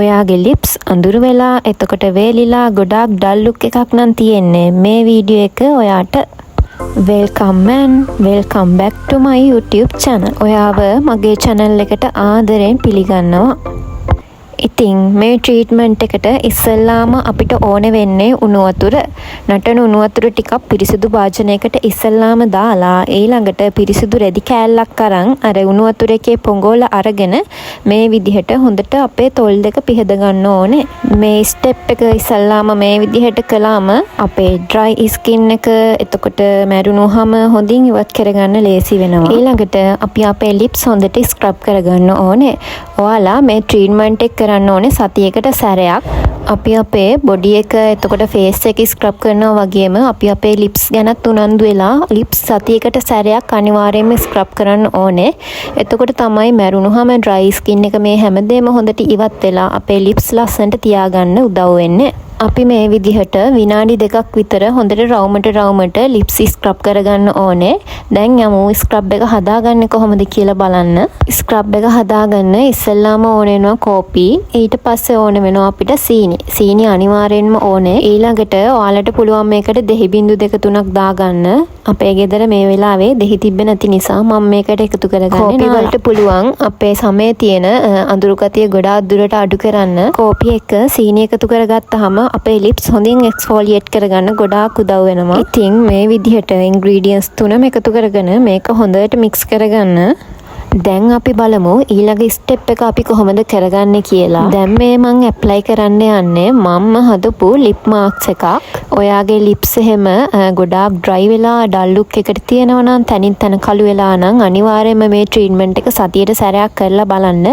ඔයාගේ ලිප්ස් අඳුර වෙලා එතකොට වේලිලා ගොඩාක් ඩල් ලුක් එකක් නම් තියෙන්නේ මේ වීඩියෝ එක ඔයාට වෙල්කම් බැක් ටු මයි YouTube channel. ඔයාව මගේ channel එකට ආදරෙන් පිළිගන්නවා. ඉතින් මේ ට්‍රීට්මන්ට් එකට ඉස්සෙල්ලාම අපිට ඕන වෙන්නේ උණු වතුර. නටන උණු වතුර ටිකක් පිරිසිදු භාජනයකට ඉස්සෙල්ලාම දාලා ඊළඟට පිරිසිදු රෙදි කෑල්ලක් අරන් අර උණු වතුර එකේ පොඟෝල අරගෙන මේ විදිහට හොඳට අපේ තොල් දෙක පිහද ගන්න ඕනේ. මේ ස්ටෙප් එක ඉස්සෙල්ලාම මේ විදිහට කළාම අපේ ඩ්‍රයි ස්කින් එක එතකොට මැරුණුවම හොඳින් ඉවත් කරගන්න ලේසි වෙනවා. ඊළඟට අපි අපේ ලිප්ස් හොඳට ස්ක්‍රබ් කරගන්න ඕනේ. ඔයාලා මේ ට්‍රීට්මන්ට් එක කරන්න ඕනේ සතියකට සැරයක්. අපි අපේ බොඩි එක එතකොට ෆේස් එක ස්ක්‍රබ් කරනවා වගේම අපි අපේ ලිප්ස් ගැනත් උනන්දු වෙලා ලිප්ස් සතියකට සැරයක් අනිවාර්යයෙන්ම ස්ක්‍රබ් කරන්න ඕනේ. එතකොට තමයි මැරුණුවම ඩ්‍රයි ස්කින් එක මේ හැමදේම හොඳට ඉවත් වෙලා අපේ ලිප්ස් ලස්සනට තියාගන්න උදව් වෙන්නේ. අපි මේ විදිහට විනාඩි 2ක් විතර හොඳට රවුමට ලිප්ස් ස්ක්‍රබ් කරගන්න ඕනේ. දැන් යමු ස්ක්‍රබ් එක හදාගන්නේ කොහොමද කියලා බලන්න. ස්ක්‍රබ් එක හදාගන්න ඉස්සෙල්ලාම ඕන වෙනවා කෝපි. ඊට පස්සේ ඕන වෙනවා අපිට සීනි. සීනි අනිවාර්යෙන්ම ඕනේ. ඊළඟට ඔයාලට පුළුවන් මේකට දෙහි බිංදු 2-3ක් දාගන්න. අපේ ගෙදර මේ වෙලාවේ දෙහි තිබ්බේ නැති නිසා මම මේකට එකතු කරගන්නේ. කෝපි වලට පුළුවන් අපේ සමේ තියෙන අඳුරු ගතිය ගොඩාක් දුරට අඩු කරන්න. කෝපි එක සීනි එකතු කරගත්තාම අපේ ලිප්ස් හොඳින් එක්ස්ෆෝලියේට් කරගන්න ගොඩාක් උදව් වෙනවා. ඉතින් මේ විදිහට ඉන්ග්‍රීඩියන්ට්ස් තුනම එකතු කරගෙන මේක හොඳට මික්ස් කරගන්න. දැන් අපි බලමු ඊළඟ ස්ටෙප් එක අපි කොහොමද කරගන්නේ කියලා. දැන් මේ මම ඇප්ලයි කරන්න යන්නේ මම හදපු ලිප් මාක්ස් එකක්. ඔයාගේ ලිප්ස් එහෙම ගොඩාක් ඩ්‍රයි වෙලා ඩල් ලුක් එකට තියෙනවා නම් තනින් තන කළු වෙලා නම් අනිවාර්යයෙන්ම මේ ට්‍රීට්මන්ට් එක සතියට සැරයක් කරලා බලන්න.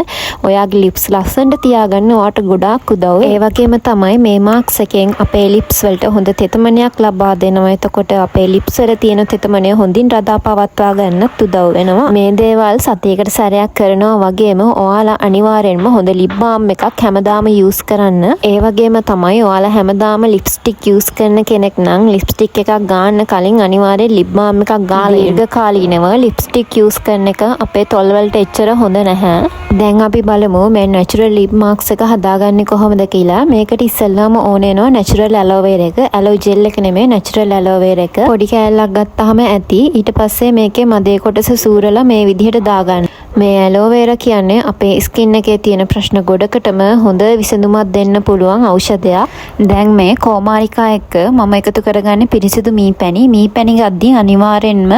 ඔයාගේ ලිප්ස් ලස්සනට තියාගන්න ඔයාට ගොඩාක් උදව්. ඒ වගේම තමයි මේ මාක්ස් එකෙන් අපේ ලිප්ස් වලට හොඳ තෙතමනයක් ලබා දෙනවා. එතකොට අපේ ලිප්ස් වල තියෙන තෙතමනය හොඳින් රඳා පවත්වා ගන්නත් උදව් වෙනවා. මේ දේවල් සතියකට සැරයක් කරනවා වගේම ඔයාලා අනිවාර්යෙන්ම හොඳ ලිප් බාම් එකක් හැමදාම යූස් කරන්න. ඒ වගේම තමයි ඔයාලා හැමදාම ලිප්ස්ටික් යූස් කරන කෙනෙක් නම් ලිප්ස්ටික් එකක් ගන්න කලින් අනිවාර්යෙන් ලිප් බාම් එකක් ගාලා දීර්ඝකාලීනව ලිප්ස්ටික් යූස් කරන එක අපේ තොල් වලට එච්චර හොඳ නැහැ. දැන් අපි බලමු මේ නැචරල් ලිප් මාක්ස් එක හදාගන්නේ කොහොමද කියලා. මේකට ඉස්සෙල්ලාම ඕන වෙනවා නැචරල් ඇලෝවෙරා එක. ඇලෝ ජෙල් එක නෙමෙයි නැචරල් ඇලෝවෙරා එක. පොඩි කෑල්ලක් ගත්තාම ඇති. ඊට පස්සේ මේකේ මදේ කොටස සූරලා මේ විදිහට දාගන්න. මේ ඇලෝවෙරා කියන්නේ අපේ ස්කින් එකේ තියෙන ප්‍රශ්න ගොඩකටම හොඳ විසඳුමක් දෙන්න පුළුවන් ඖෂධයක්. දැන් මේ කෝමාරිකා එක්ක මම එකතු කරගන්නේ පිරිසිදු මී පැණි. මී පැණි ගද්දී අනිවාර්යෙන්ම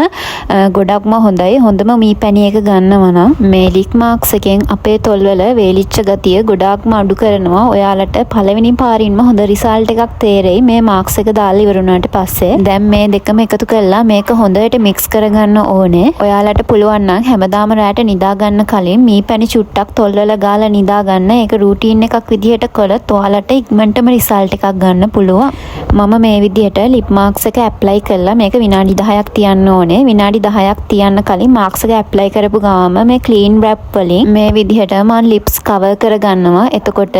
ගොඩක්ම හොඳයි. හොඳම මී පැණි එක ගන්නවා නම් මේ ලිප් මාක්ස් එකෙන් අපේ තොල්වල වේලිච්ච ගතිය ගොඩාක්ම අඩු කරනවා. ඔයාලට පළවෙනි පාරින්ම හොඳ රිසල්ට් එකක් තේරෙයි මේ මාක්ස් එක දාලා ඉවර වුණාට පස්සේ. දැන් මේ දෙකම එකතු කරලා මේක හොඳට මික්ස් කරගන්න ඕනේ. ඔයාලට පුළුවන් නම් හැමදාම රැට නිදා ගන්න කලින් මී පැණි චුට්ටක් තොල්වල ගාලා නිදා ගන්න. ඒක රූටීන් එකක් විදිහට කළොත් ඔයාලට ඉක්මනටම රිසල්ට් එකක් ගන්න පුළුවන්. මම මේ විදිහට ලිප් මාක්ස් එක ඇප්ලයි කළා. මේක විනාඩි 10ක් තියන්න ඕනේ. විනාඩි 10ක් තියන්න කලින් මාක්ස් එක ඇප්ලයි කරපු ගාම මේ ක්ලීන් රැප් වලින් මේ විදිහට මම ලිප්ස් කවර් කරගන්නවා. එතකොට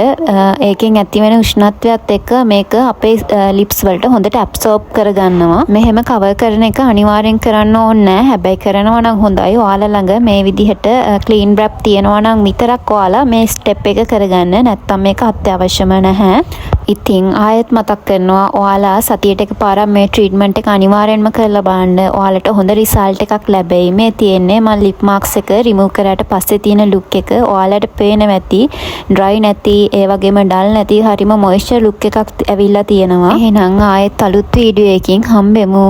ඒකෙන් ඇතිවෙන උෂ්ණත්වයත් එක්ක මේක අපේ ලිප්ස් වලට හොඳට ඇබ්සෝබ් කරගන්නවා. මෙහෙම කවර් කරන එක අනිවාර්යෙන් කරන්න ඕනේ නැහැ. හැබැයි කරනවා නම් හොඳයි. ඔයාලා ළඟ මේ විදිහට ක්ලීන් රැප් තියෙනවා නම් විතරක් ඔයාලා මේ ස්ටෙප් එක කරගන්න. නැත්නම් මේක අත්‍යවශ්‍යම නැහැ. ඉතින් ආයෙත් මතක් කරනවා ඔයාලා සතියට එකපාරක් මේ ට්‍රීට්මන්ට් එක අනිවාර්යෙන්ම කරලා බලන්න. ඔයාලට හොඳ රිසල්ට් එකක් ලැබෙයි. මේ තියෙන්නේ මම ලිප් මාක්ස් එක රිමූව් කරාට පස්සේ තියෙන ලුක් එක ඔයාලට පේනවා ඇති. ඩ්‍රයි නැති ඒ වගේම ඩල් නැති හරිම මොයිස්චර් ලුක් එකක් ඇවිල්ලා තියෙනවා. එහෙනම් ආයෙත් අලුත් වීඩියෝ එකකින් හම්බෙමු.